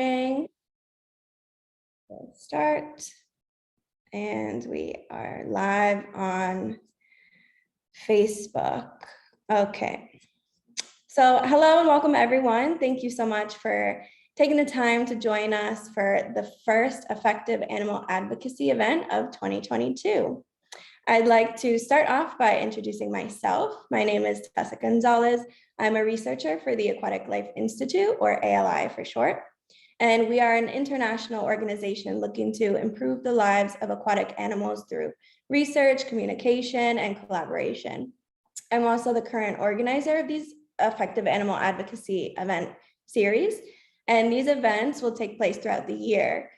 recording. We'll start. And we are live on Facebook. Okay. So hello and welcome everyone. Thank you so much for taking the time to join us for the first effective animal advocacy event of 2022. I'd like to start off by introducing myself. My name is Tessa Gonzalez. I'm a researcher for the Aquatic Life Institute, or ALI for short. And we are an international organization looking to improve the lives of aquatic animals through research, communication, and collaboration. I'm also the current organizer of these effective animal advocacy event series. And these events will take place throughout the year.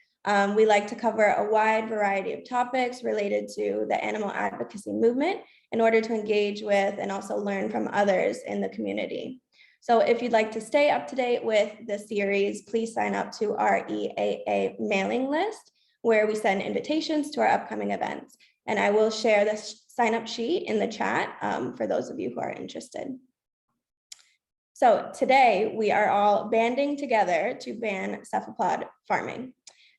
We like to cover a wide variety of topics related to the animal advocacy movement in order to engage with and also learn from others in the community. So if you'd like to stay up to date with the series, please sign up to our EAA mailing list where we send invitations to our upcoming events. And I will share the sign up sheet in the chat for those of you who are interested. So today we are all banding together to ban cephalopod farming.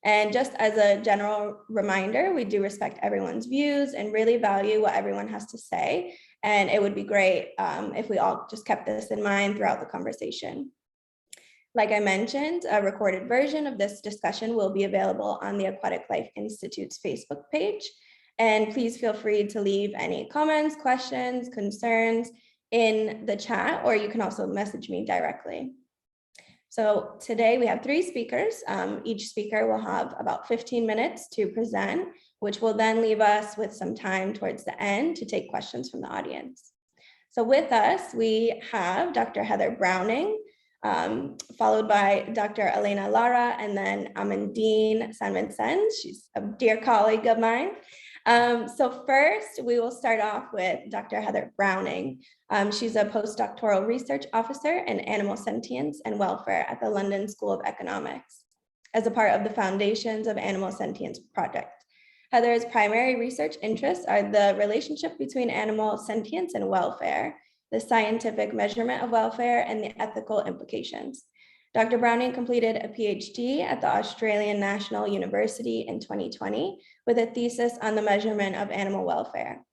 And just as a general reminder, we do respect everyone's views and really value what everyone has to say. And it would be great if we all just kept this in mind throughout the conversation. Like I mentioned, a recorded version of this discussion will be available on the Aquatic Life Institute's Facebook page. And please feel free to leave any comments, questions, concerns in the chat, or you can also message me directly. So today we have 3 speakers. Each speaker will have about 15 minutes to present, which will then leave us with some time towards the end to take questions from the audience. So with us, we have Dr. Heather Browning, followed by Dr. Elena Lara, and then Amandine San Vincent. She's a dear colleague of mine. So first, we will start off with Dr. Heather Browning. She's a postdoctoral research officer in animal sentience and welfare at the London School of Economics as a part of the Foundations of Animal Sentience project. Heather's primary research interests are the relationship between animal sentience and welfare, the scientific measurement of welfare, and the ethical implications. Dr. Browning completed a PhD at the Australian National University in 2020 with a thesis on the measurement of animal welfare.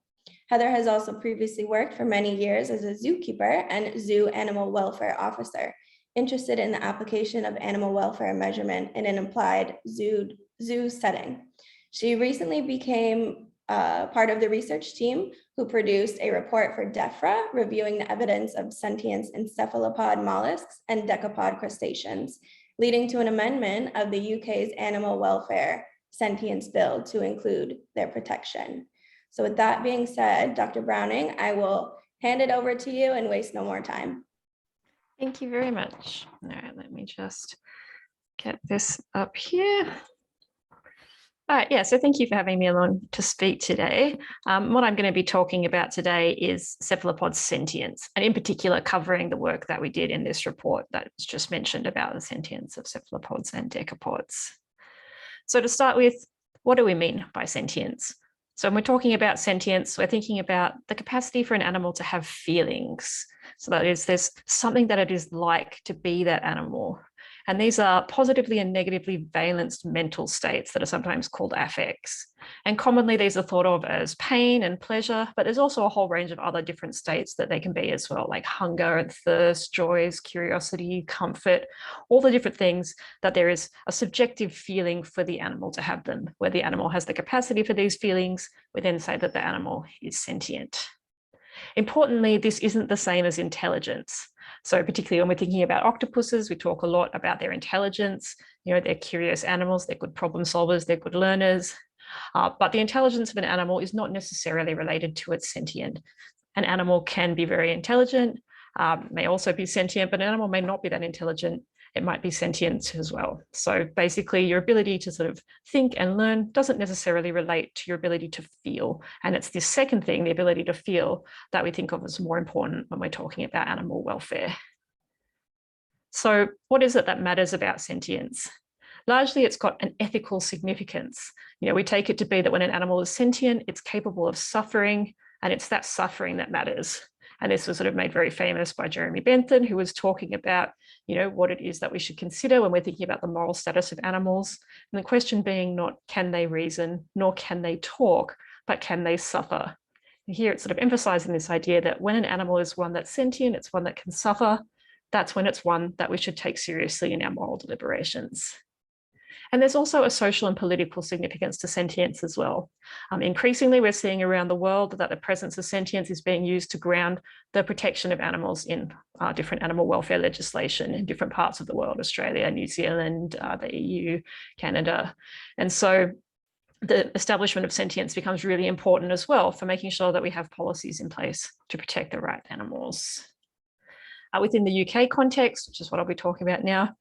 Heather has also previously worked for many years as a zookeeper and zoo animal welfare officer, interested in the application of animal welfare measurement in an applied zoo setting. She recently became part of the research team who produced a report for DEFRA reviewing the evidence of sentience in cephalopod mollusks and decapod crustaceans, leading to an amendment of the UK's Animal Welfare Sentience Bill to include their protection. So with that being said, Dr. Browning, I will hand it over to you and waste no more time. Thank you very much. All right, let me just get this up here. All right, yeah, so thank you for having me along to speak today. What I'm going to be talking about today is cephalopod sentience, and in particular covering the work that we did in this report that was just mentioned about the sentience of cephalopods and decapods. So to start with, what do we mean by sentience? So when we're talking about sentience, we're thinking about the capacity for an animal to have feelings. So that is, there's something that it is like to be that animal. And these are positively and negatively valenced mental states that are sometimes called affects. And commonly these are thought of as pain and pleasure, but there's also a whole range of other different states that they can be as well, like hunger and thirst, joys, curiosity, comfort, all the different things that there is a subjective feeling for the animal to have them. Where the animal has the capacity for these feelings, we then say that the animal is sentient. Importantly, this isn't the same as intelligence. So particularly when we're thinking about octopuses, we talk a lot about their intelligence. You know, they're curious animals, they're good problem solvers, they're good learners. But the intelligence of an animal is not necessarily related to its sentient. An animal can be very intelligent, may also be sentient, but an animal may not be that intelligent. It might be sentient as well. So basically your ability to sort of think and learn doesn't necessarily relate to your ability to feel. And it's this second thing, the ability to feel, that we think of as more important when we're talking about animal welfare. So what is it that matters about sentience? Largely, it's got an ethical significance. You know, we take it to be that when an animal is sentient, it's capable of suffering, and it's that suffering that matters. And this was sort of made very famous by Jeremy Bentham, who was talking about, what it is that we should consider when we're thinking about the moral status of animals. And the question being not can they reason, nor can they talk, but can they suffer? And here it's sort of emphasizing this idea that when an animal is one that's sentient, it's one that can suffer, that's when it's one that we should take seriously in our moral deliberations. And there's also a social and political significance to sentience as well. Increasingly, we're seeing around the world that the presence of sentience is being used to ground the protection of animals in different animal welfare legislation in different parts of the world, Australia, New Zealand, the EU, Canada. And so the establishment of sentience becomes really important as well for making sure that we have policies in place to protect the right animals. Within the UK context, which is what I'll be talking about now,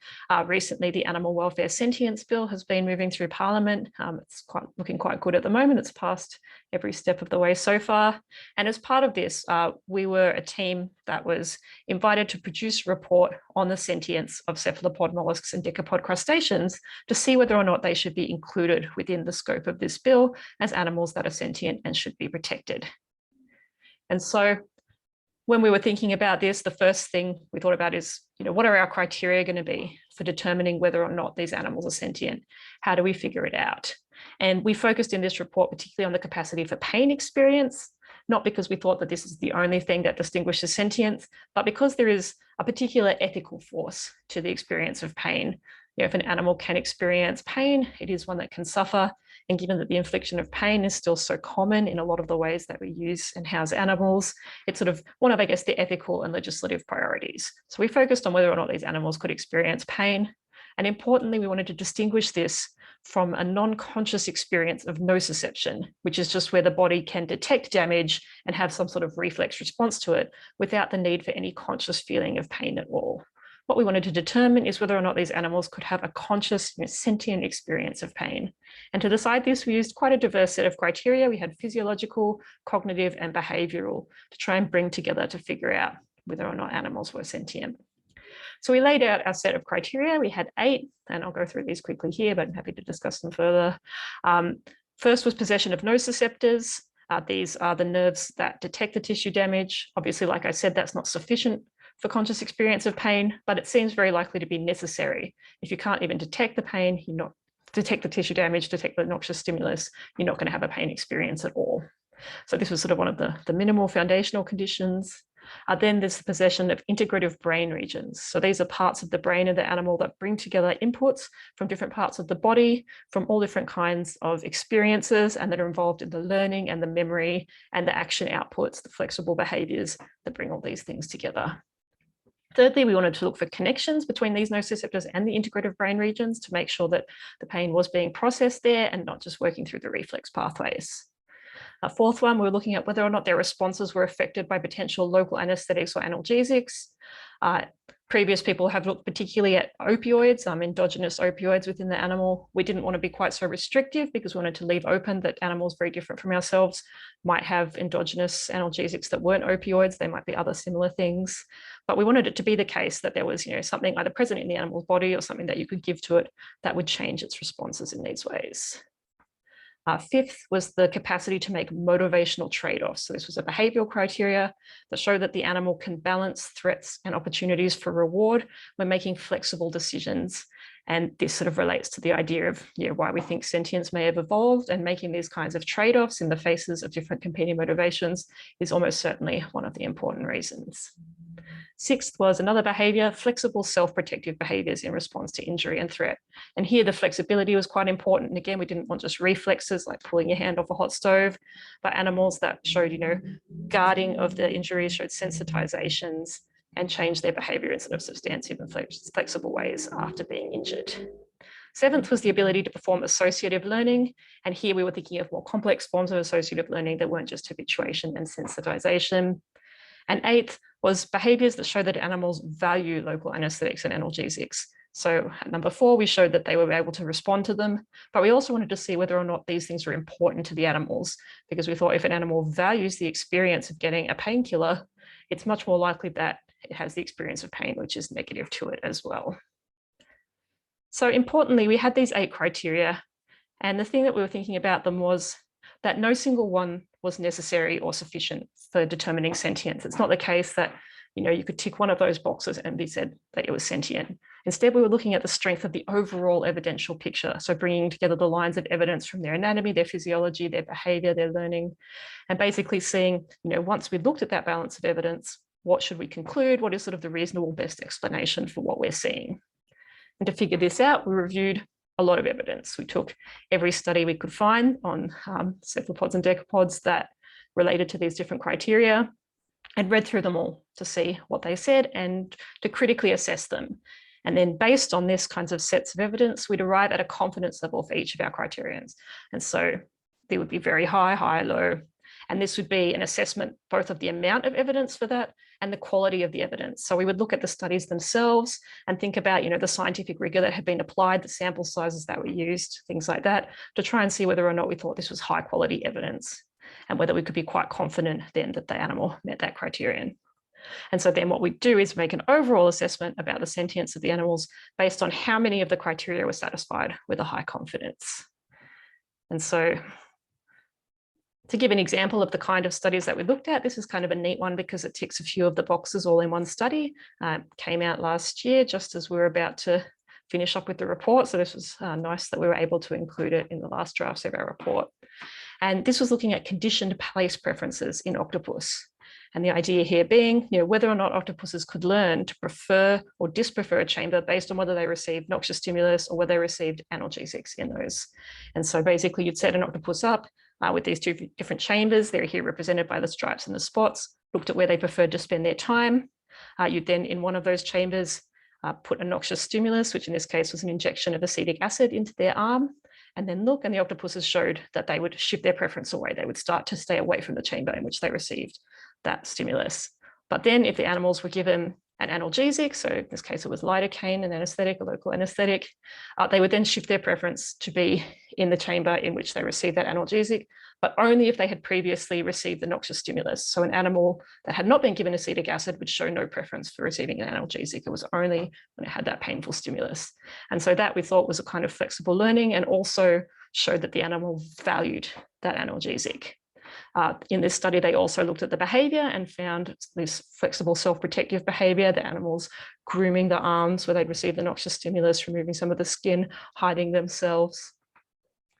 recently the Animal Welfare Sentience Bill has been moving through Parliament. It's looking quite good at the moment. It's passed every step of the way so far. And as part of this, we were a team that was invited to produce a report on the sentience of cephalopod mollusks and decapod crustaceans to see whether or not they should be included within the scope of this bill as animals that are sentient and should be protected. And so when we were thinking about this, the first thing we thought about is, what are our criteria going to be for determining whether or not these animals are sentient? How do we figure it out? And we focused in this report particularly on the capacity for pain experience, not because we thought that this is the only thing that distinguishes sentience, but because there is a particular ethical force to the experience of pain. If an animal can experience pain, it is one that can suffer. And given that the infliction of pain is still so common in a lot of the ways that we use and house animals, it's sort of one of, I guess, the ethical and legislative priorities. So we focused on whether or not these animals could experience pain. And importantly, we wanted to distinguish this from a non-conscious experience of nociception, which is just where the body can detect damage and have some sort of reflex response to it without the need for any conscious feeling of pain at all. What we wanted to determine is whether or not these animals could have a conscious, sentient experience of pain. And to decide this, we used quite a diverse set of criteria. We had physiological, cognitive, and behavioral to try and bring together to figure out whether or not animals were sentient. So we laid out our set of criteria. We had 8, and I'll go through these quickly here, but I'm happy to discuss them further. First was possession of nociceptors. These are the nerves that detect the tissue damage. Obviously, like I said, that's not sufficient for conscious experience of pain, but it seems very likely to be necessary. If you can't even detect the pain, you're not detect the tissue damage, detect the noxious stimulus, you're not going to have a pain experience at all. So this was sort of one of the minimal foundational conditions. Then there's the possession of integrative brain regions. So these are parts of the brain of the animal that bring together inputs from different parts of the body, from all different kinds of experiences, and that are involved in the learning and the memory and the action outputs, the flexible behaviors that bring all these things together. Thirdly, we wanted to look for connections between these nociceptors and the integrative brain regions to make sure that the pain was being processed there and not just working through the reflex pathways. A fourth one, we were looking at whether or not their responses were affected by potential local anesthetics or analgesics. Previous people have looked particularly at opioids, endogenous opioids within the animal. We didn't want to be quite so restrictive because we wanted to leave open that animals very different from ourselves might have endogenous analgesics that weren't opioids. They might be other similar things. But we wanted it to be the case that there was, something either present in the animal's body or something that you could give to it that would change its responses in these ways. Fifth was the capacity to make motivational trade-offs. So this was a behavioral criteria that showed that the animal can balance threats and opportunities for reward when making flexible decisions. And this sort of relates to the idea of why we think sentience may have evolved, and making these kinds of trade-offs in the faces of different competing motivations is almost certainly one of the important reasons. Sixth was another behavior, flexible self-protective behaviors in response to injury and threat. And here the flexibility was quite important. And again, we didn't want just reflexes like pulling your hand off a hot stove, but animals that showed, guarding of the injuries, showed sensitizations and changed their behavior in sort of substantive and flexible ways after being injured. Seventh was the ability to perform associative learning. And here we were thinking of more complex forms of associative learning that weren't just habituation and sensitization. And eighth was behaviors that show that animals value local anesthetics and analgesics. So at number 4, we showed that they were able to respond to them, but we also wanted to see whether or not these things were important to the animals, because we thought if an animal values the experience of getting a painkiller, it's much more likely that it has the experience of pain, which is negative to it as well. So importantly, we had these 8 criteria, and the thing that we were thinking about them was that no single one was necessary or sufficient for determining sentience. It's not the case that you could tick one of those boxes and be said that it was sentient. Instead, we were looking at the strength of the overall evidential picture. So bringing together the lines of evidence from their anatomy, their physiology, their behavior, their learning, and basically seeing, once we looked at that balance of evidence, what should we conclude? What is sort of the reasonable best explanation for what we're seeing? And to figure this out, we reviewed a lot of evidence. We took every study we could find on cephalopods and decapods that related to these different criteria and read through them all to see what they said and to critically assess them. And then based on this kinds of sets of evidence, we'd arrive at a confidence level for each of our criterions. And so they would be very high, high, low. And this would be an assessment both of the amount of evidence for that and the quality of the evidence. So we would look at the studies themselves and think about, the scientific rigor that had been applied, the sample sizes that were used, things like that, to try and see whether or not we thought this was high quality evidence and whether we could be quite confident then that the animal met that criterion. And so then what we do is make an overall assessment about the sentience of the animals based on how many of the criteria were satisfied with a high confidence. And so to give an example of the kind of studies that we looked at, this is kind of a neat one because it ticks a few of the boxes all in one study. Came out last year just as we were about to finish up with the report. So this was nice that we were able to include it in the last drafts of our report. And this was looking at conditioned place preferences in octopus. And the idea here being, whether or not octopuses could learn to prefer or disprefer a chamber based on whether they received noxious stimulus or whether they received analgesics in those. And so basically you'd set an octopus up with these two different chambers. They're here represented by the stripes and the spots, looked at where they preferred to spend their time. You'd then in one of those chambers put a noxious stimulus, which in this case was an injection of acetic acid into their arm, and then look, and the octopuses showed that they would shift their preference away. They would start to stay away from the chamber in which they received that stimulus. But then if the animals were given an analgesic, so in this case it was lidocaine, an anesthetic, a local anesthetic, they would then shift their preference to be in the chamber in which they received that analgesic, but only if they had previously received the noxious stimulus. So an animal that had not been given acetic acid would show no preference for receiving an analgesic. It was only when it had that painful stimulus. And so that we thought was a kind of flexible learning and also showed that the animal valued that analgesic. In this study, they also looked at the behavior and found this flexible self-protective behavior, the animals grooming the arms where they'd received the noxious stimulus, removing some of the skin, hiding themselves.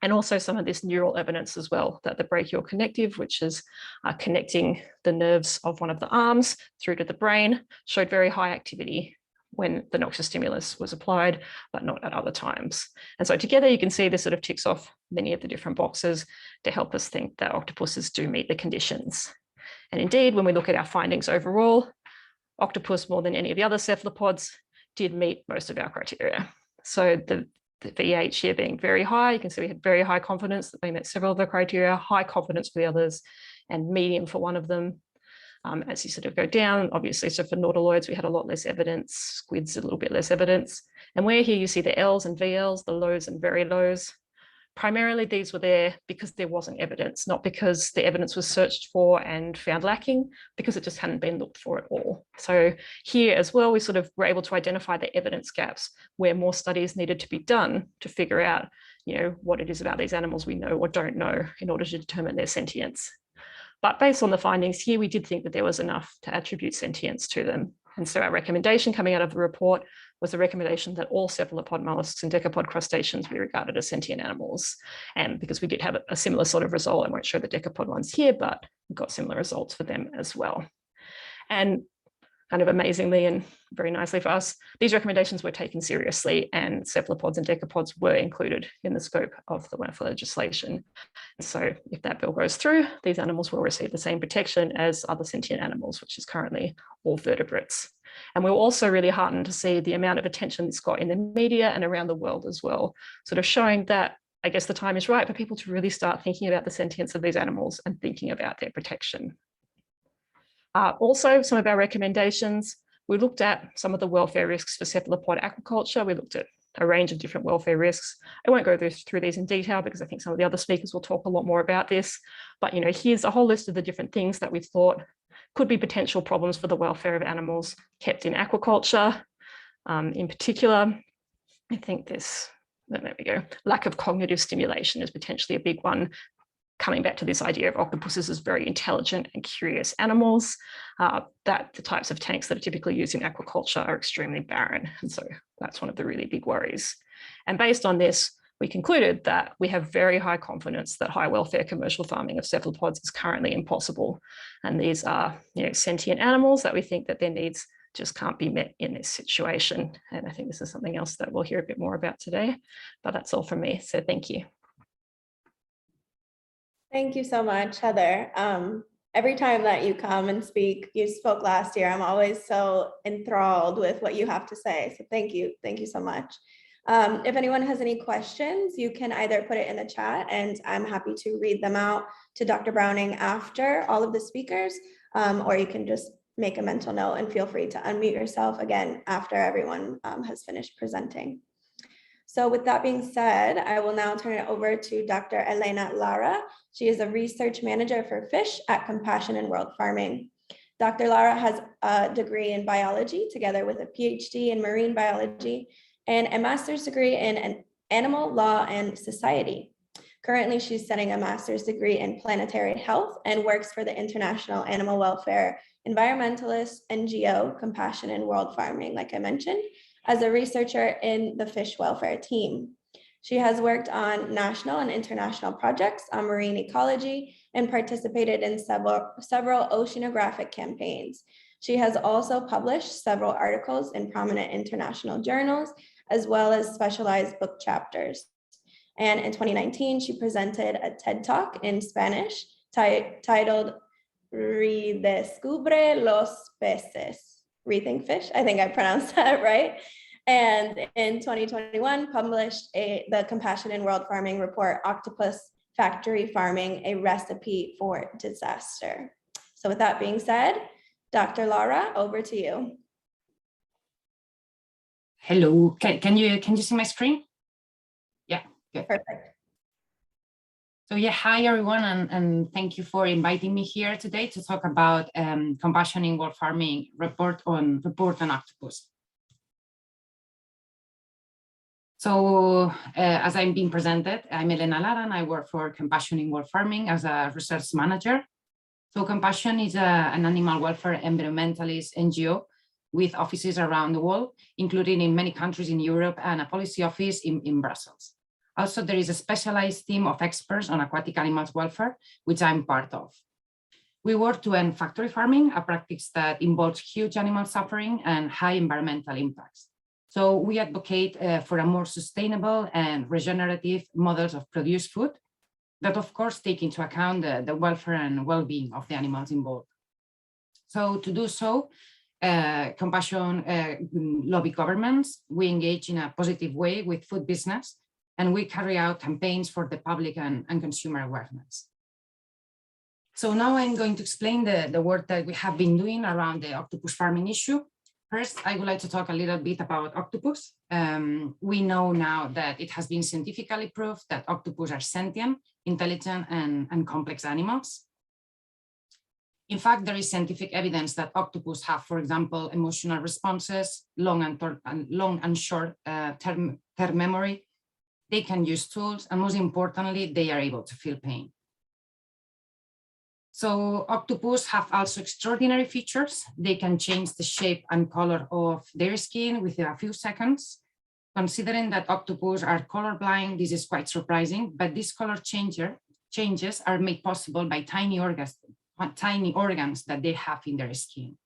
And also some of this neural evidence as well, that the brachial connective, which is connecting the nerves of one of the arms through to the brain, showed very high activity when the noxious stimulus was applied, but not at other times. And so together you can see this sort of ticks off many of the different boxes to help us think that octopuses do meet the conditions. And indeed, when we look at our findings overall, octopus more than any of the other cephalopods did meet most of our criteria. So the VH here being very high, you can see we had very high confidence that they met several of the criteria, high confidence for the others, and medium for one of them. As you sort of go down, obviously, so for nautiloids, we had a lot less evidence, squids a little bit less evidence. And where here you see the Ls and VLs, the lows and very lows, primarily these were there because there wasn't evidence, not because the evidence was searched for and found lacking, because it just hadn't been looked for at all. So here as well, we sort of were able to identify the evidence gaps where more studies needed to be done to figure out, what it is about these animals we know or don't know in order to determine their sentience. But based on the findings here, we did think that there was enough to attribute sentience to them. And so our recommendation coming out of the report was the recommendation that all cephalopod mollusks and decapod crustaceans be regarded as sentient animals. And because we did have a similar sort of result, I won't show the decapod ones here, but we've got similar results for them as well. And kind of amazingly and very nicely for us, these recommendations were taken seriously and cephalopods and decapods were included in the scope of the WAFA legislation. And so if that bill goes through, these animals will receive the same protection as other sentient animals, which is currently all vertebrates. And we were also really heartened to see the amount of attention it's got in the media and around the world as well, sort of showing that I guess the time is right for people to really start thinking about the sentience of these animals and thinking about their protection. Also, some of our recommendations, we looked at some of the welfare risks for cephalopod aquaculture. We looked at a range of different welfare risks. I won't go through these in detail because I think some of the other speakers will talk a lot more about this. But here's a whole list of the different things that we thought could be potential problems for the welfare of animals kept in aquaculture. In particular, I think there we go. Lack of cognitive stimulation is potentially a big one. coming back to this idea of octopuses as very intelligent and curious animals, that the types of tanks that are typically used in aquaculture are extremely barren. And so that's one of the really big worries. And based on this, we concluded that we have very high confidence that high welfare commercial farming of cephalopods is currently impossible. And these are, sentient animals that we think that their needs just can't be met in this situation. And I think this is something else that we'll hear a bit more about today, but that's all from me. So thank you. Thank you so much, Heather. Every time that you come and speak, you spoke last year, I'm always so enthralled with what you have to say. So thank you so much. If anyone has any questions, you can either put it in the chat and I'm happy to read them out to Dr. Browning after all of the speakers, or you can just make a mental note and feel free to unmute yourself again after everyone has finished presenting. So with that being said, I will now turn it over to Dr. Elena Lara. She is a research manager for fish at Compassion in World Farming. Dr. Lara has a degree in biology together with a PhD in marine biology and a master's degree in animal law and society. Currently, she's studying a master's degree in planetary health and works for the international animal welfare environmentalist NGO Compassion in World Farming, like I mentioned, as a researcher in the fish welfare team. She has worked on national and international projects on marine ecology and participated in several oceanographic campaigns. She has also published several articles in prominent international journals, as well as specialized book chapters. And in 2019, she presented a TED Talk in Spanish titled Redescubre los peces. Rethink Fish, I think I pronounced that right. And in 2021, published the Compassion in World Farming report, Octopus Factory Farming, a Recipe for Disaster. So with that being said, Dr. Lara, over to you. Hello, can you see my screen? Yeah, good. Perfect. So yeah, hi everyone, and thank you for inviting me here today to talk about Compassion in World Farming report on octopus. So as I'm being presented, I'm Elena Lara and I work for Compassion in World Farming as a research manager. So Compassion is an animal welfare environmentalist NGO with offices around the world, including in many countries in Europe and a policy office in Brussels. Also, there is a specialized team of experts on aquatic animals welfare, which I'm part of. We work to end factory farming, a practice that involves huge animal suffering and high environmental impacts. So we advocate for a more sustainable and regenerative models of produced food that, of course, take into account the welfare and well-being of the animals involved. So to do so, Compassion lobby governments, we engage in a positive way with food business, and we carry out campaigns for the public and consumer awareness. So now I'm going to explain the work that we have been doing around the octopus farming issue. First, I would like to talk a little bit about octopus. We know now that it has been scientifically proved that octopus are sentient, intelligent, and complex animals. In fact, there is scientific evidence that octopus have, for example, emotional responses, long and short term memory. They can use tools, and most importantly, they are able to feel pain. So octopus have also extraordinary features. They can change the shape and color of their skin within a few seconds. Considering that octopus are colorblind, this is quite surprising, but these color changes are made possible by tiny organs that they have in their skin.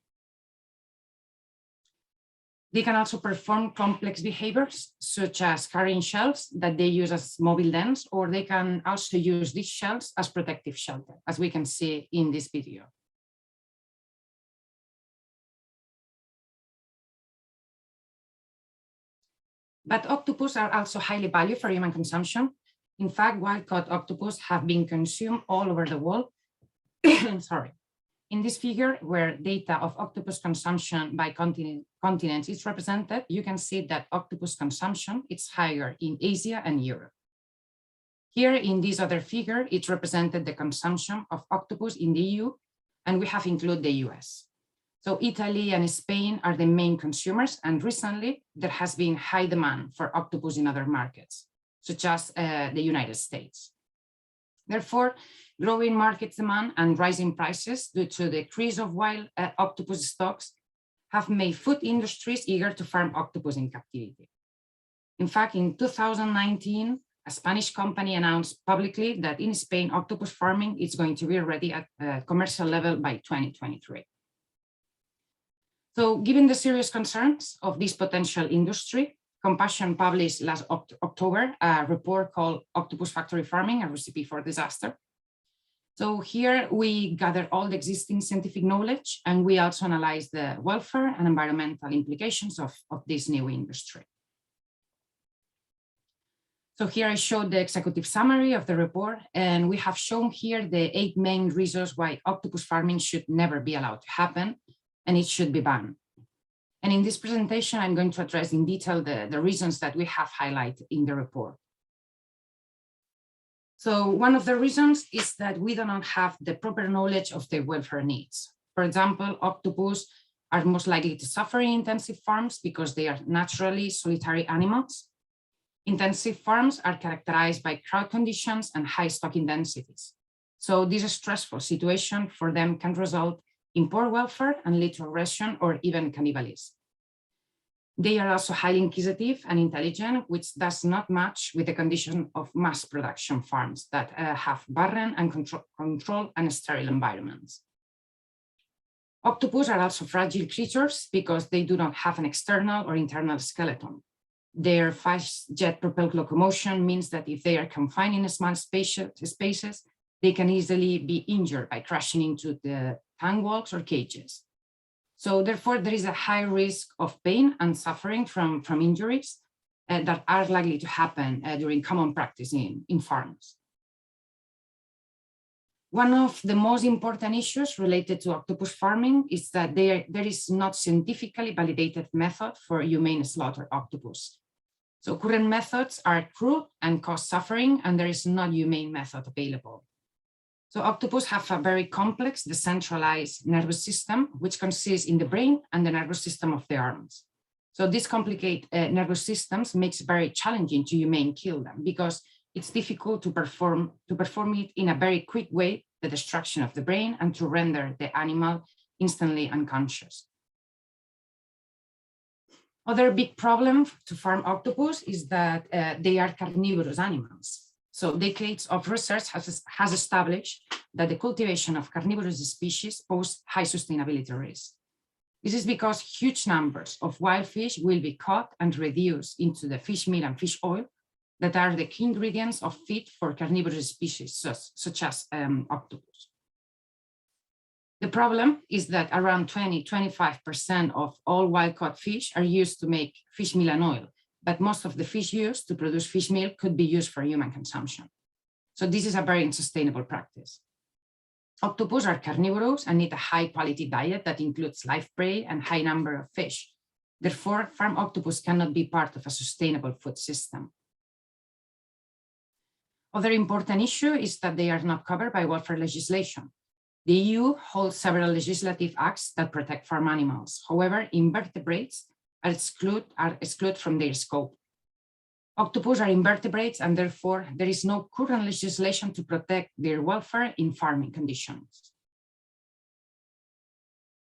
They can also perform complex behaviors, such as carrying shells that they use as mobile dens, or they can also use these shells as protective shelter, as we can see in this video. But octopus are also highly valued for human consumption. In fact, wild-caught octopus have been consumed all over the world. Sorry. In this figure, where data of octopus consumption by continents is represented, you can see that octopus consumption is higher in Asia and Europe. Here in this other figure, it represented the consumption of octopus in the EU, and we have included the US. So Italy and Spain are the main consumers, and recently there has been high demand for octopus in other markets, such as the United States. Therefore, growing market demand and rising prices due to the decrease of wild octopus stocks have made food industries eager to farm octopus in captivity. In fact, in 2019, a Spanish company announced publicly that in Spain, octopus farming is going to be ready at a commercial level by 2023. So given the serious concerns of this potential industry, Compassion published last October a report called Octopus Factory Farming, a Recipe for Disaster. So here we gather all the existing scientific knowledge, and we also analyze the welfare and environmental implications of this new industry. So here I showed the executive summary of the report, and we have shown here the 8 main reasons why octopus farming should never be allowed to happen, and it should be banned. And in this presentation, I'm going to address in detail the reasons that we have highlighted in the report. So one of the reasons is that we do not have the proper knowledge of their welfare needs. For example, octopus are most likely to suffer in intensive farms because they are naturally solitary animals. Intensive farms are characterized by crowd conditions and high stocking densities. So this stressful situation for them can result in poor welfare and lead to aggression or even cannibalism. They are also highly inquisitive and intelligent, which does not match with the condition of mass production farms that have barren and controlled and sterile environments. Octopus are also fragile creatures because they do not have an external or internal skeleton. Their fast jet propelled locomotion means that if they are confined in small spaces, they can easily be injured by crashing into the tank walls or cages. So therefore, there is a high risk of pain and suffering from injuries that are likely to happen during common practice in farms. One of the most important issues related to octopus farming is that there is not scientifically validated method for humane slaughter octopus. So current methods are crude and cause suffering, and there is no humane method available. So octopus have a very complex decentralized nervous system, which consists in the brain and the nervous system of the arms. So these complicated nervous systems makes it very challenging to humane kill them because it's difficult to perform it in a very quick way, the destruction of the brain, and to render the animal instantly unconscious. Other big problem to farm octopus is that they are carnivorous animals. So decades of research has established that the cultivation of carnivorous species pose high sustainability risk. This is because huge numbers of wild fish will be caught and reduced into the fish meal and fish oil that are the key ingredients of feed for carnivorous species such as octopus. The problem is that around 20–25% of all wild-caught fish are used to make fish meal and oil, but most of the fish used to produce fish meal could be used for human consumption. So this is a very unsustainable practice. Octopus are carnivorous and need a high-quality diet that includes live prey and high number of fish. Therefore, farm octopus cannot be part of a sustainable food system. Other important issue is that they are not covered by welfare legislation. The EU holds several legislative acts that protect farm animals. However, invertebrates are excluded from their scope. Octopus are invertebrates, and therefore there is no current legislation to protect their welfare in farming conditions.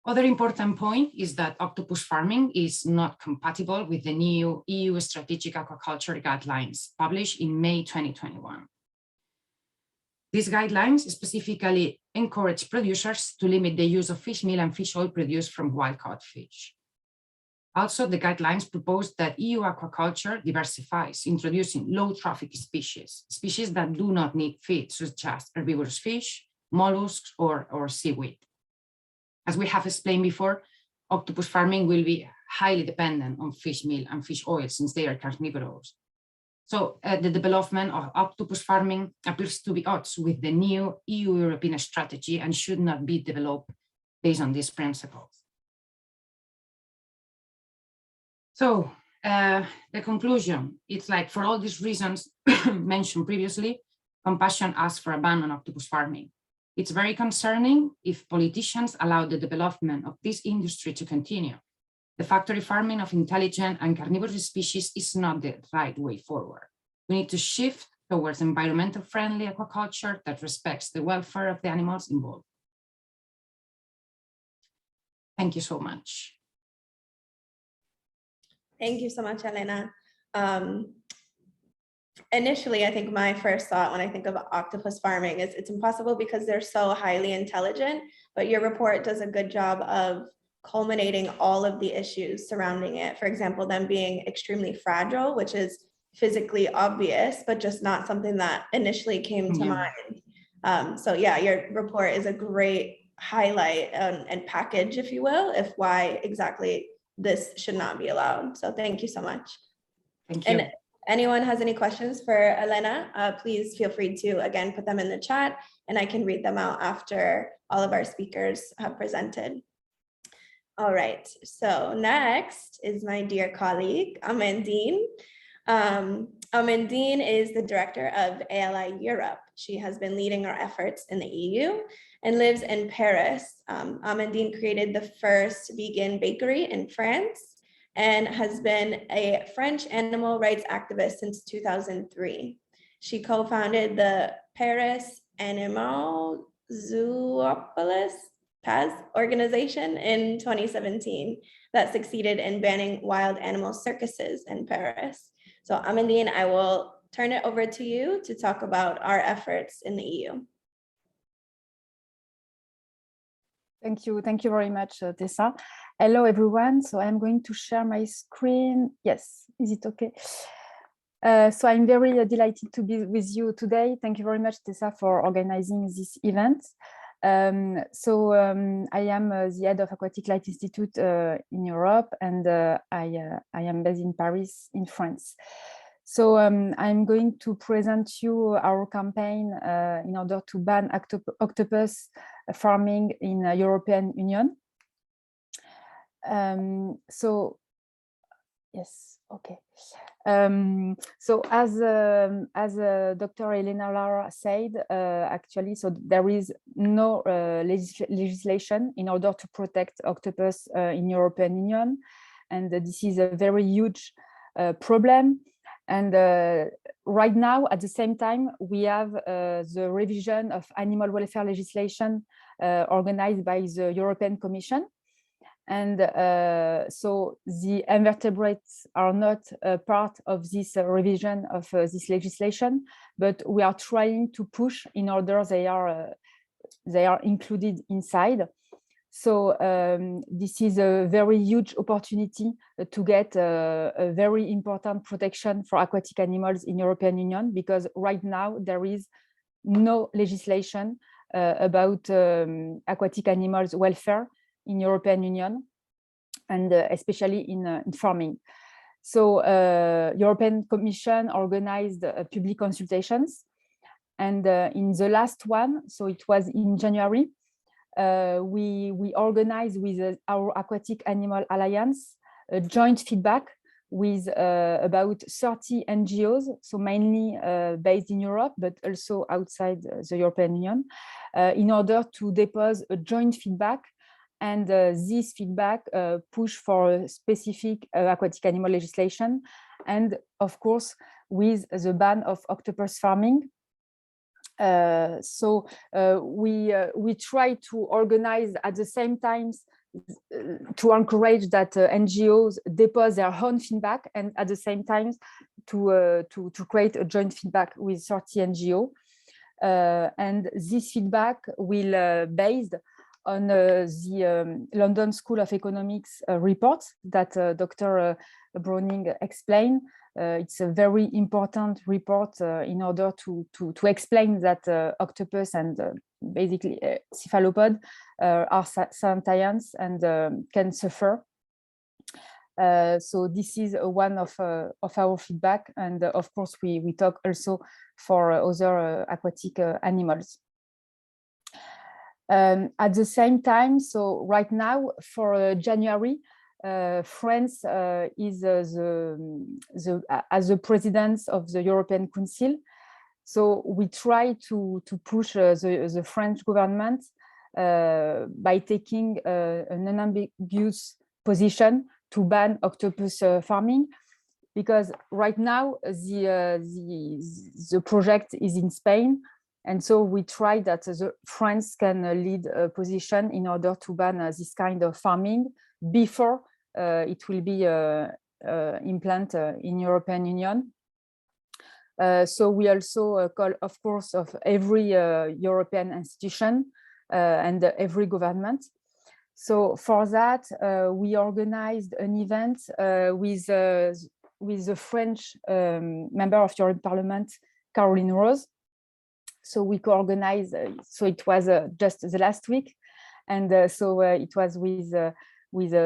Other important point is that octopus farming is not compatible with the new EU Strategic Aquaculture Guidelines published in May 2021. These guidelines specifically encourage producers to limit the use of fish meal and fish oil produced from wild-caught fish. Also, the guidelines propose that EU aquaculture diversifies, introducing low-trophic species that do not need feed, such as herbivorous fish, mollusks, or seaweed. As we have explained before, octopus farming will be highly dependent on fish meal and fish oil since they are carnivorous. So the development of octopus farming appears to be at odds with the new EU European strategy and should not be developed based on these principles. So the conclusion, it's like for all these reasons mentioned previously, Compassion asks for a ban on octopus farming. It's very concerning if politicians allow the development of this industry to continue. The factory farming of intelligent and carnivorous species is not the right way forward. We need to shift towards environmental friendly aquaculture that respects the welfare of the animals involved. Thank you so much. Thank you so much, Elena. Initially, I think my first thought when I think of octopus farming is it's impossible because they're so highly intelligent, but your report does a good job of culminating all of the issues surrounding it. For example, them being extremely fragile, which is physically obvious, but just not something that initially came to mind. So yeah, your report is a great highlight and package, if you will, if why exactly this should not be allowed. So thank you so much. Thank you. And anyone has any questions for Elena, please feel free to, again, put them in the chat and I can read them out after all of our speakers have presented. All right, so next is my dear colleague, Amandine. Amandine is the director of ALI Europe. She has been leading our efforts in the EU and lives in Paris. Amandine created the first vegan bakery in France and has been a French animal rights activist since 2003. She co-founded the Paris Animal Zoopolis PAZ organization in 2017 that succeeded in banning wild animal circuses in Paris. So Amandine, I will turn it over to you to talk about our efforts in the EU. Thank you very much, Tessa. Hello, everyone. So I'm going to share my screen. Yes, is it okay? So I'm very delighted to be with you today. Thank you very much, Tessa, for organizing this event. I am the head of Aquatic Light Institute in Europe, and I am based in Paris, in France. So I'm going to present you our campaign in order to ban octopus farming in the European Union. Yes, okay. So as Dr. Elena Lara said, actually, so there is no legislation in order to protect octopus in European Union, and this is a very huge problem. And right now, at the same time, we have the revision of animal welfare legislation organized by the European Commission. And so the invertebrates are not part of this revision of this legislation, but we are trying to push in order they are included inside. So this is a very huge opportunity to get a very important protection for aquatic animals in European Union, because right now there is no legislation about aquatic animals welfare in European Union, and especially in farming. So European Commission organized public consultations, and in the last one, so it was in January, we organized with our Aquatic Animal Alliance a joint feedback with about 30 NGOs, so mainly based in Europe, but also outside the European Union, in order to depose a joint feedback. And this feedback push for specific aquatic animal legislation, and of course with the ban of octopus farming. We try to organize at the same time to encourage that NGOs depose their own feedback, and at the same time to create a joint feedback with 30 NGO. And this feedback will based on the London School of Economics report that Dr. Browning explained. It's a very important report in order to explain that octopus and basically cephalopod are sentient and can suffer. So this is one of our feedback, and of course we talk also for other aquatic animals. At the same time, so right now for January, France is as the president of the European Council. So we try to push the French government by taking an unambiguous position to ban octopus farming, because right now the project is in Spain, and so we try that France can lead a position in order to ban this kind of farming before it will be implanted in European Union. So we also call, of course, of every European institution and every government. So for that, we organized an event with the French member of European Parliament, Caroline Rose. So we co-organized, so it was just the last week. And so it was with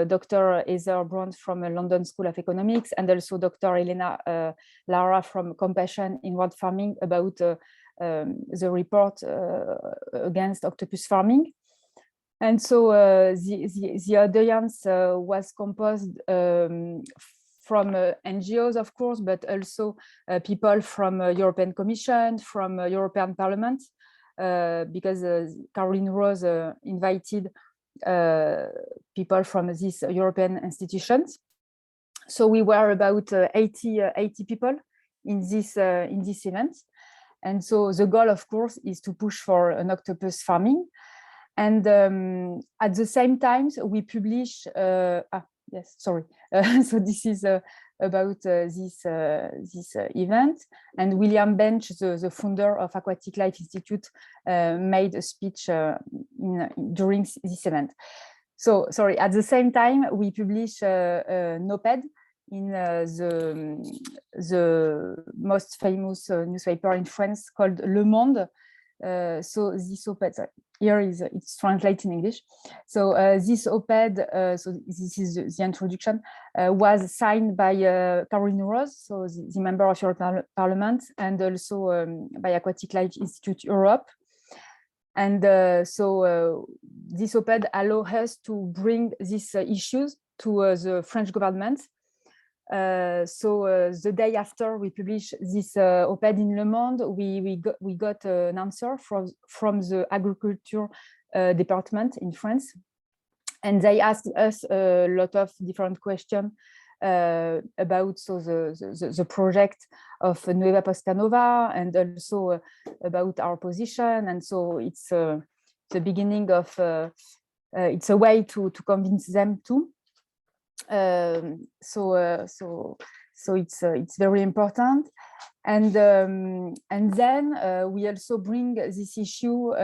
Dr. Heather Brand from London School of Economics, and also Dr. Elena Lara from Compassion in World Farming about the report against octopus farming. And so the audience was composed from NGOs, of course, but also people from European Commission, from European Parliament, because Caroline Rose invited people from these European institutions. So we were about 80 people in this event. And so the goal, of course, is to push for an octopus farming. And at the same time, we publish, yes, sorry. So this is about this event. And William Bench, the founder of Aquatic Life Institute, made a speech during this event. So, sorry, at the same time, we publish an op-ed in the most famous newspaper in France called Le Monde. So this op-ed, here it's translated in English. So this op-ed, so this is the introduction, was signed by Caroline Rose, so the member of European Parliament, and also by Aquatic Life Institute Europe. And so this op-ed allows us to bring these issues to the French government. So the day after we published this op-ed in Le Monde, we got an answer from the agriculture department in France, and they asked us a lot of different questions about the project of Nueva Pesca Nova, and also about our position. And so it's the beginning of it's a way to convince them too. So it's very important, and then we also bring this issue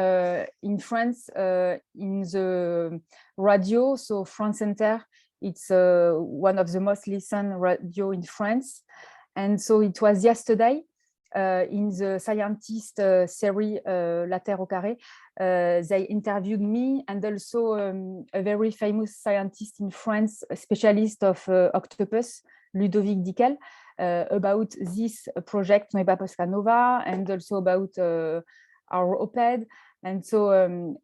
in France in the radio. So France Inter, it's one of the most listened radio in France, and so it was yesterday in the scientist series La Terre au Carré. They interviewed me and also a very famous scientist in France, a specialist of octopus, Ludovic Dickel, about this project Nueva Pesca Nova, and also about our op-ed. And so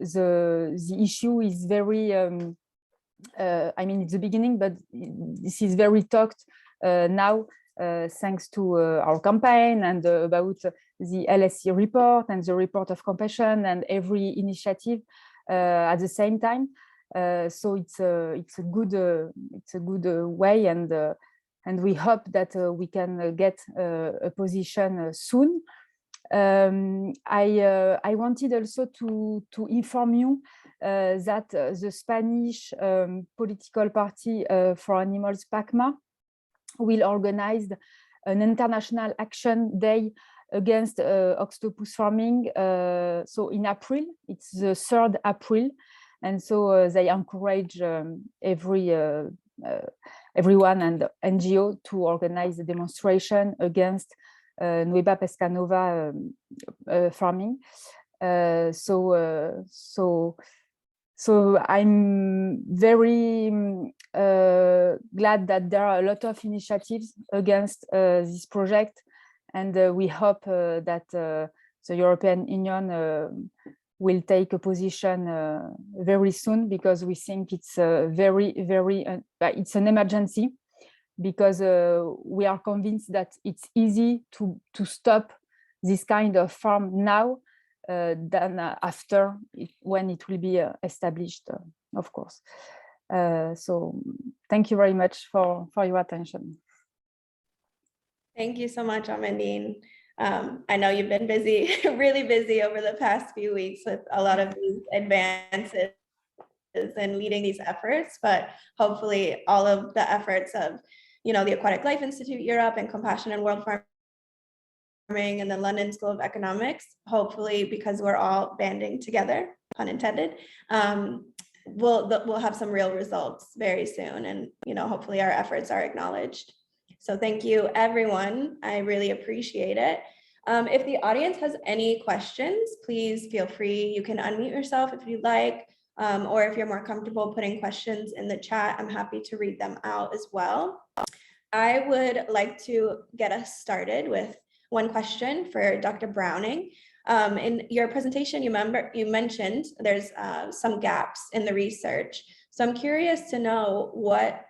the issue is very, I mean, it's the beginning, but this is very talked now, thanks to our campaign and about the LSE report and the report of Compassion and every initiative at the same time. So it's a good way, and we hope that we can get a position soon. I wanted also to inform you that the Spanish political party for animals, PACMA, will organize an international action day against octopus farming. So in April, it's the 3rd April. And so they encourage everyone and NGO to organize a demonstration against Nueva Pesca Nova farming. So I'm very glad that there are a lot of initiatives against this project, and we hope that the European Union will take a position very soon, because we think it's it's an emergency, because we are convinced that it's easy to stop this kind of farm now than after, when it will be established, of course. So thank you very much for your attention. Thank you so much, Amandine. I know you've been busy, really busy over the past few weeks with a lot of these advances and leading these efforts, but hopefully all of the efforts of, the Aquatic Life Institute Europe and Compassion in World Farming and the London School of Economics, hopefully because we're all banding together, pun intended, we'll have some real results very soon, and hopefully our efforts are acknowledged. So thank you, everyone. I really appreciate it. If the audience has any questions, please feel free. You can unmute yourself if you'd like, or if you're more comfortable putting questions in the chat, I'm happy to read them out as well. I would like to get us started with one question for Dr. Browning. In your presentation, you mentioned there's some gaps in the research. So I'm curious to know what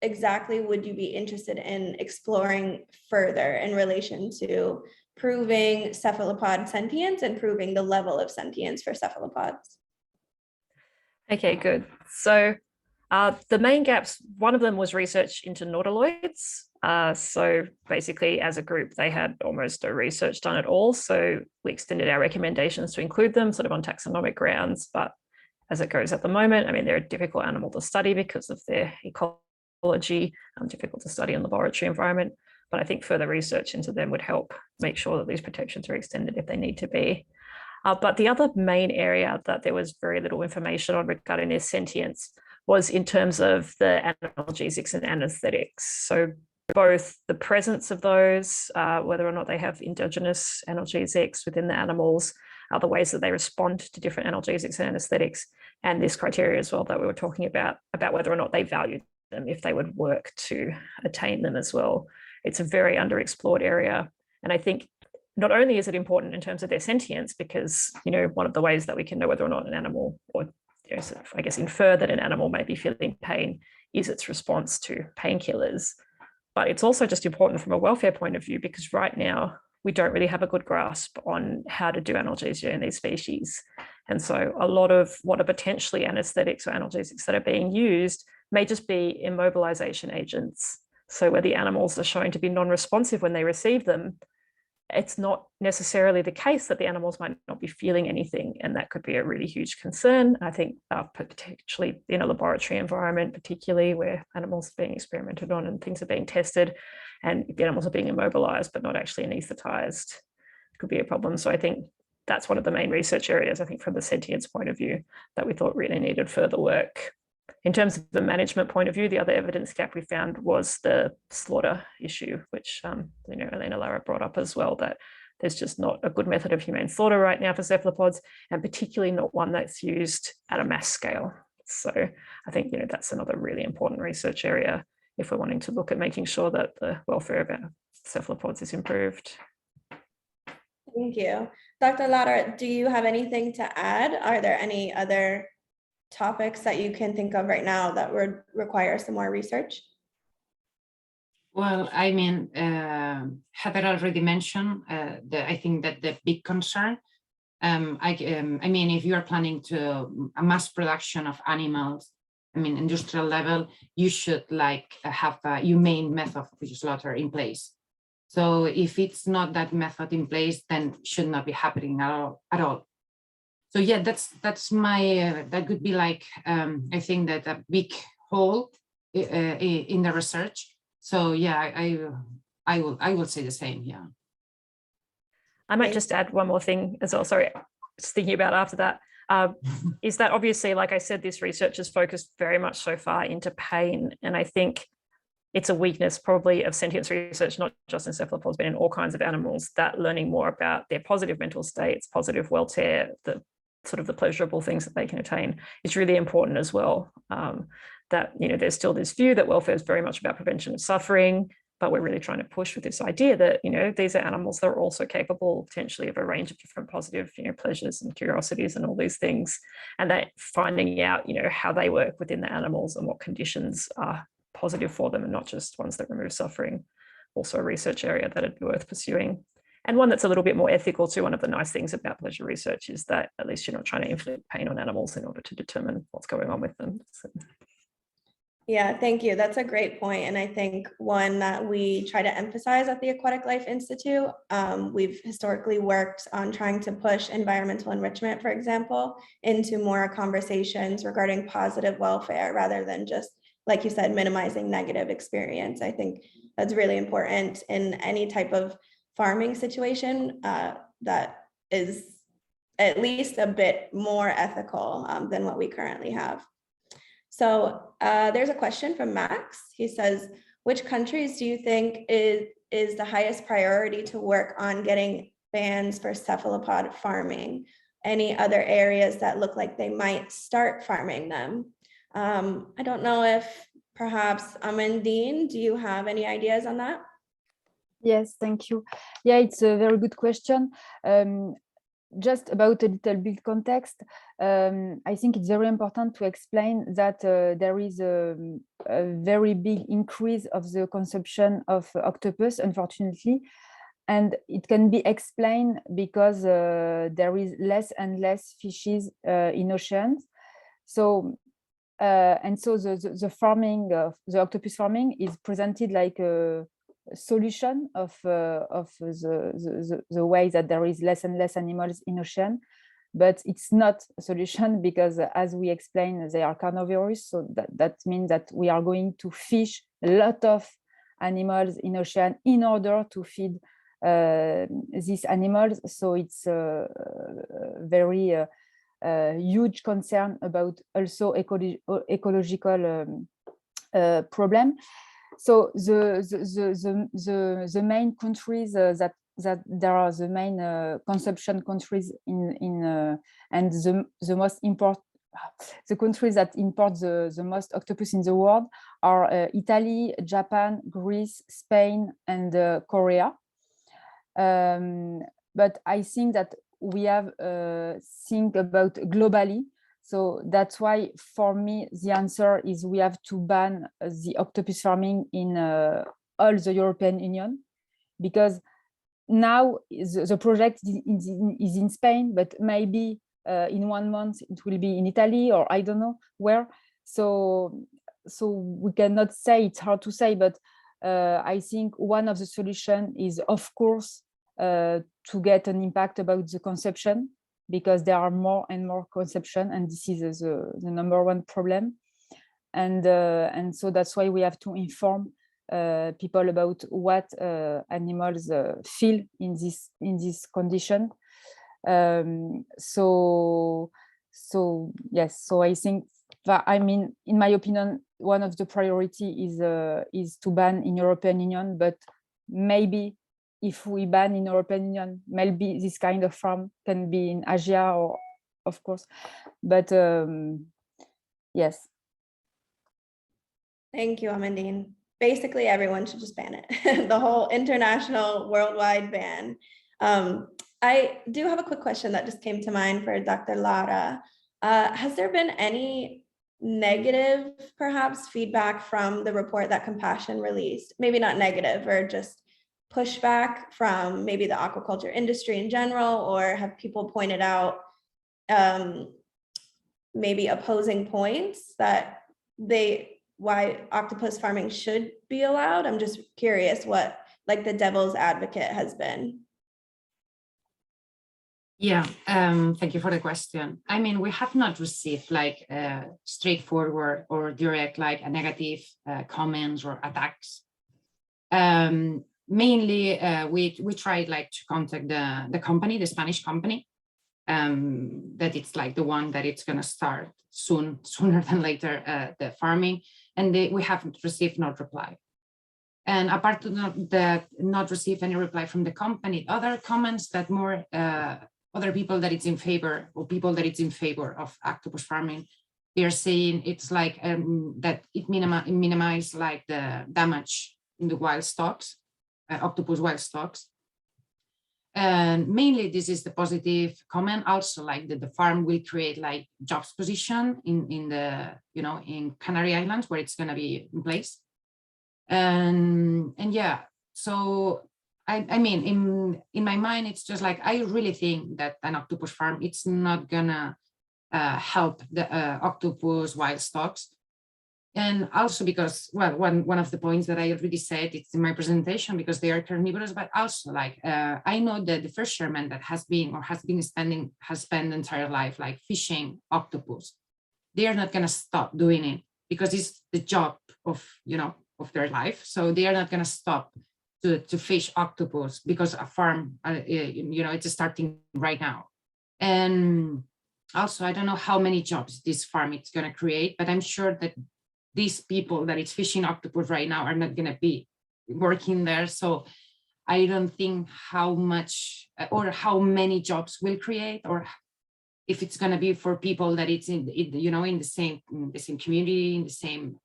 exactly would you be interested in exploring further in relation to proving cephalopod sentience and proving the level of sentience for cephalopods? Okay, good. So the main gaps, one of them was research into nautiloids. So basically, as a group, they had almost no research done at all. So we extended our recommendations to include them sort of on taxonomic grounds. But as it goes at the moment, I mean, they're a difficult animal to study because of their ecology, difficult to study in laboratory environment. But I think further research into them would help make sure that these protections are extended if they need to be. But the other main area that there was very little information on regarding their sentience was in terms of the analgesics and anesthetics. So both the presence of those, whether or not they have endogenous analgesics within the animals, the ways that they respond to different analgesics and anesthetics, and this criteria as well that we were talking about whether or not they value them, if they would work to attain them as well. It's a very underexplored area. And I think not only is it important in terms of their sentience, because, one of the ways that we can know whether or not an animal, or sort of, I guess, infer that an animal may be feeling pain is its response to painkillers. But it's also just important from a welfare point of view, because right now we don't really have a good grasp on how to do analgesia in these species. And so a lot of what are potentially anesthetics or analgesics that are being used may just be immobilization agents. So where the animals are shown to be non-responsive when they receive them, it's not necessarily the case that the animals might not be feeling anything, and that could be a really huge concern. I think potentially in a laboratory environment, particularly where animals are being experimented on and things are being tested, and the animals are being immobilized but not actually anesthetized, could be a problem. So I think that's one of the main research areas, I think, from the sentience point of view, that we thought really needed further work. In terms of the management point of view, the other evidence gap we found was the slaughter issue, which Elena Lara brought up as well, that there's just not a good method of humane slaughter right now for cephalopods, and particularly not one that's used at a mass scale. So I think that's another really important research area if we're wanting to look at making sure that the welfare of our cephalopods is improved. Thank you. Dr. Lara, do you have anything to add? Are there any other topics that you can think of right now that would require some more research? Well, I mean, Heather already mentioned I think that the big concern, I mean, if you are planning to a mass production of animals, I mean, industrial level, you should have a humane method of slaughter in place. So if it's not that method in place, then it should not be happening at all. So yeah, that's my that could be I think that a big hole in the research. So yeah, I will say the same. Yeah. I might just add one more thing as well. Sorry, just thinking about after that. Is that obviously, like I said, this research is focused very much so far into pain, and I think it's a weakness probably of sentience research, not just in cephalopods, but in all kinds of animals, that learning more about their positive mental states, positive welfare, the sort of the pleasurable things that they can attain is really important as well. That, there's still this view that welfare is very much about prevention of suffering, but we're really trying to push with this idea that, these are animals that are also capable potentially of a range of different positive, pleasures and curiosities and all these things. And that finding out, how they work within the animals and what conditions are positive for them and not just ones that remove suffering, also a research area that would be worth pursuing. And one that's a little bit more ethical too. One of the nice things about pleasure research is that at least you're not trying to inflict pain on animals in order to determine what's going on with them. So. Yeah, thank you. That's a great point, and I think one that we try to emphasize at the Aquatic Life Institute. We've historically worked on trying to push environmental enrichment, for example, into more conversations regarding positive welfare rather than just, like you said, minimizing negative experience. I think that's really important in any type of farming situation that is at least a bit more ethical than what we currently have. So there's a question from Max. He says, which countries do you think is the highest priority to work on getting bans for cephalopod farming? Any other areas that look like they might start farming them? I don't know if perhaps Amandine, do you have any ideas on that? Yes, thank you. Yeah, it's a very good question. Just about a little bit context, I think it's very important to explain that there is a very big increase of the consumption of octopus, unfortunately, and it can be explained because there is less and less fishes in oceans. So and so the farming, the octopus farming is presented like a solution of the way that there is less and less animals in ocean, but it's not a solution because as we explained, they are carnivorous. So that means that we are going to fish a lot of animals in ocean in order to feed these animals. So it's very huge concern about also ecological problem. So the main countries that there are the main consumption countries in and the most important, the countries that import the most octopus in the world are Italy, Japan, Greece, Spain, and Korea. But I think that we have think about globally. So that's why, for me, the answer is we have to ban the octopus farming in all the European Union, because now the project is in Spain, but maybe in 1 month it will be in Italy, or I don't know where. So we cannot say, it's hard to say, but I think one of the solutions is, of course, to get an impact about the consumption, because there are more and more consumption, and this is the number one problem. And so that's why we have to inform people about what animals feel in this condition. So yes, so I think that, I mean, in my opinion, one of the priority is to ban in European Union, but maybe if we ban in European Union, maybe this kind of farm can be in Asia, or of course, but yes. Thank you, Amandine. Basically, everyone should just ban it. The whole international worldwide ban. I do have a quick question that just came to mind for Dr. Lara. Has there been any negative, perhaps, feedback from the report that Compassion released? Maybe not negative, or just pushback from maybe the aquaculture industry in general, or have people pointed out maybe opposing points that why octopus farming should be allowed? I'm just curious what like the devil's advocate has been. Yeah, thank you for the question. I mean, we have not received like straightforward or direct like a negative comments or attacks. Mainly, we tried like to contact the company, the Spanish company, that it's like the one that it's gonna start sooner than later, the farming, and we haven't received no reply. And apart from that, not receive any reply from the company, other comments that more other people that it's in favor, or people that it's in favor of octopus farming, they're saying it's like that it minimize like the damage in the wild stocks, octopus wild stocks. And mainly this is the positive comment. Also, like that the farm will create like jobs position in the, you know, in Canary Islands, where it's going to be in place. And yeah, so I mean, in my mind, it's just like, I really think that an octopus farm, it's not gonna help the octopus wild stocks. And also because, well, one of the points that I already said, it's in my presentation, because they are carnivorous, but also like, I know that the fisherman that has spent the entire life like fishing octopus, they are not going to stop doing it because it's the job of, of their life. So they are not going to stop to fish octopus because a farm, it's starting right now. And also, I don't know how many jobs this farm is going to create, but I'm sure that these people that it's fishing octopus right now are not going to be working there. So I don't think how much or how many jobs will create, or if it's going to be for people that it's in the same community, in the same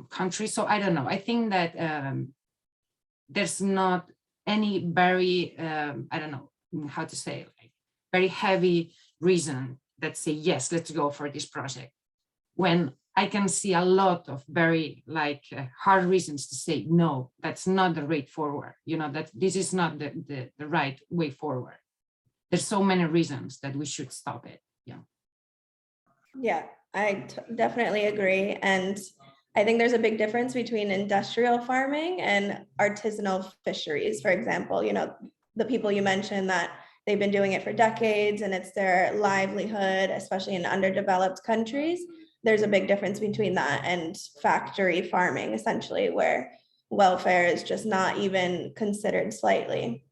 country. So I don't know. I think that there's not any very I don't know how to say, like very heavy reason that say yes, let's go for this project, when I can see a lot of very hard reasons to say no, that's not the way forward, that this is not the right way forward. There's so many reasons that we should stop it. Yeah, I definitely agree. And I think there's a big difference between industrial farming and artisanal fisheries. For example, the people you mentioned that they've been doing it for decades and it's their livelihood, especially in underdeveloped countries. There's a big difference between that and factory farming, essentially, where welfare is just not even considered slightly.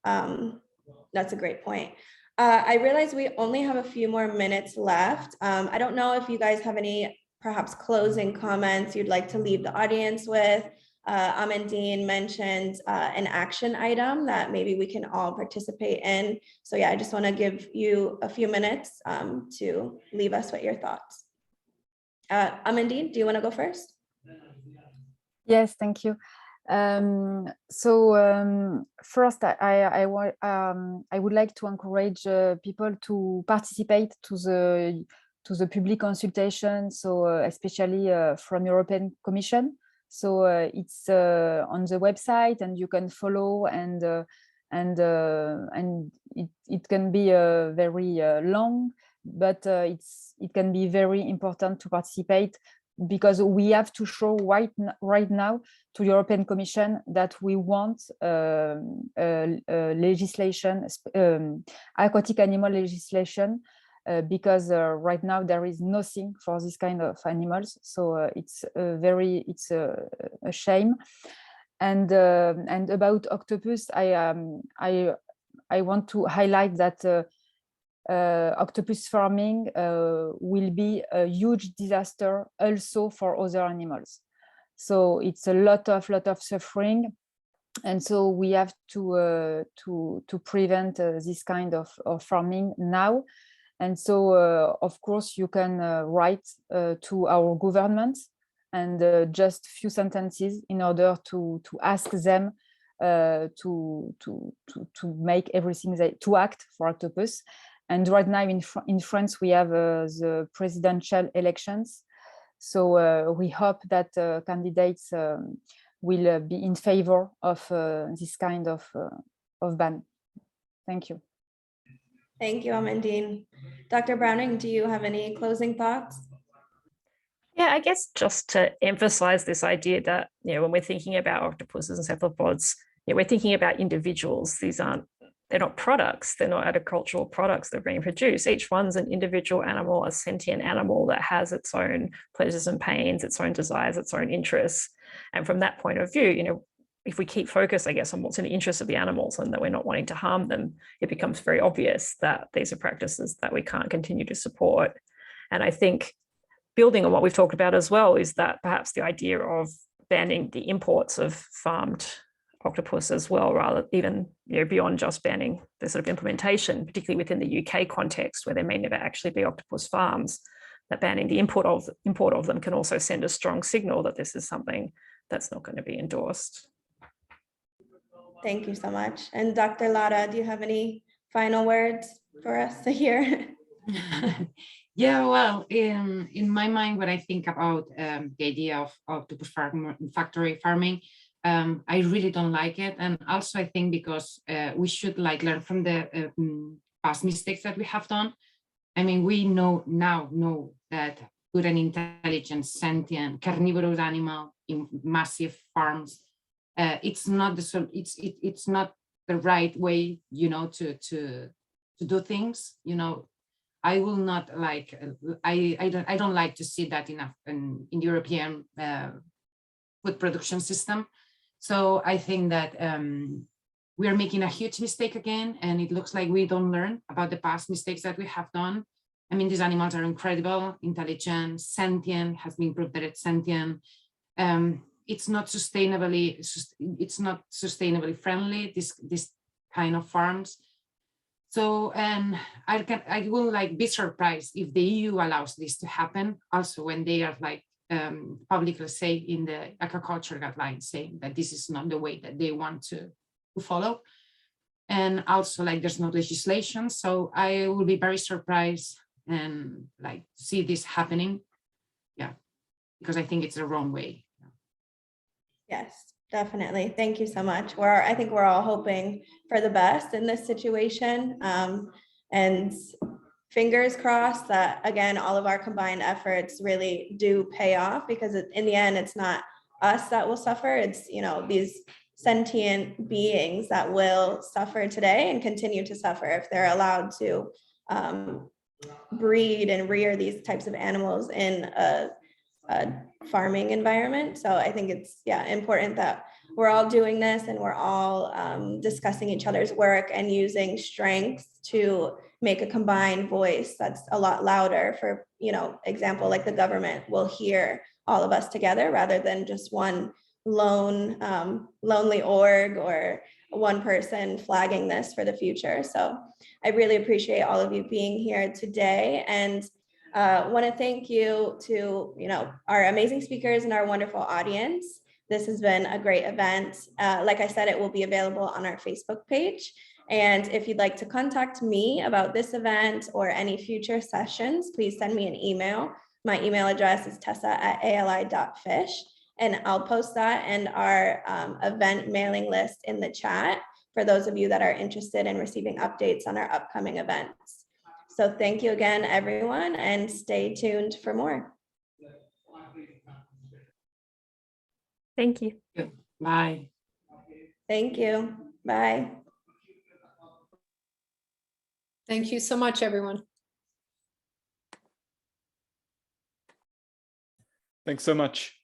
That's a great point. I realize we only have a few more minutes left. I don't know if you guys have any perhaps closing comments you'd like to leave the audience with. Amandine mentioned an action item that maybe we can all participate in. So yeah, I just want to give you a few minutes to leave us with your thoughts. Amandine, do you want to go first? Yes, thank you. First, I would like to encourage people to participate to the public consultation. So especially from European Commission. So it's on the website, and you can follow, and it can be very long, but it can be very important to participate, because we have to show right now to European Commission that we want legislation, aquatic animal legislation, because right now there is nothing for this kind of animals. So it's a shame. And about octopus, I want to highlight that octopus farming will be a huge disaster also for other animals. So it's a lot of suffering, and so we have to prevent this kind of farming now. And so of course you can write to our government, and just few sentences in order to ask them to make everything to act for octopus. And right now in France, we have the presidential elections. So we hope that candidates will be in favor of this kind of ban. Thank you. Thank you, Amandine. Dr. Browning, do you have any closing thoughts? Yeah, I guess just to emphasize this idea that, when we're thinking about octopuses and cephalopods, we're thinking about individuals. They're not products. They're not agricultural products that are being produced. Each one's an individual animal, a sentient animal that has its own pleasures and pains, its own desires, its own interests. And from that point of view, if we keep focus, I guess, on what's in the interest of the animals and that we're not wanting to harm them, it becomes very obvious that these are practices that we can't continue to support. And I think building on what we've talked about as well is that perhaps the idea of banning the imports of farmed octopus as well, rather even beyond just banning the sort of implementation, particularly within the UK context where there may never actually be octopus farms, that banning the import of them can also send a strong signal that this is something that's not going to be endorsed. Thank you so much. And Dr. Lara, do you have any final words for us to hear? Yeah, well, in my mind, when I think about the idea of octopus factory farming, I really don't like it. And also I think because we should learn from the past mistakes that we have done. I mean, we know that put an intelligent, sentient, carnivorous animal in massive farms. It's not it's not the right way, to do things. I will not like. I don't like to see that in European food production system. So I think that we are making a huge mistake again, and it looks like we don't learn about the past mistakes that we have done. I mean, these animals are incredible, intelligent, sentient, has been proved that it's sentient. It's not sustainably friendly, this kind of farms. So, and I will like be surprised if the EU allows this to happen. Also, when they are like publicly say in the aquaculture guidelines saying that this is not the way that they want to follow. And also like there's no legislation. So I will be very surprised and like see this happening. Yeah, because I think it's the wrong way. Yes, definitely. Thank you so much. I think we're all hoping for the best in this situation. And fingers crossed that, again, all of our combined efforts really do pay off, because in the end, it's not us that will suffer. It's, these sentient beings that will suffer today and continue to suffer if they're allowed to breed and rear these types of animals in a farming environment. So I think it's important that we're all doing this, and we're all discussing each other's work and using strengths to make a combined voice that's a lot louder. For example, like the government will hear all of us together rather than just one lonely org or one person flagging this for the future. So I really appreciate all of you being here today, and want to thank you to our amazing speakers and our wonderful audience. This has been a great event. Like I said, it will be available on our Facebook page. And if you'd like to contact me about this event or any future sessions, please send me an email. My email address is tessa@ali.fish, and I'll post that and our event mailing list in the chat for those of you that are interested in receiving updates on our upcoming events. So thank you again, everyone, and stay tuned for more. Thank you. Bye. Thank you. Bye. Thank you so much, everyone. Thanks so much.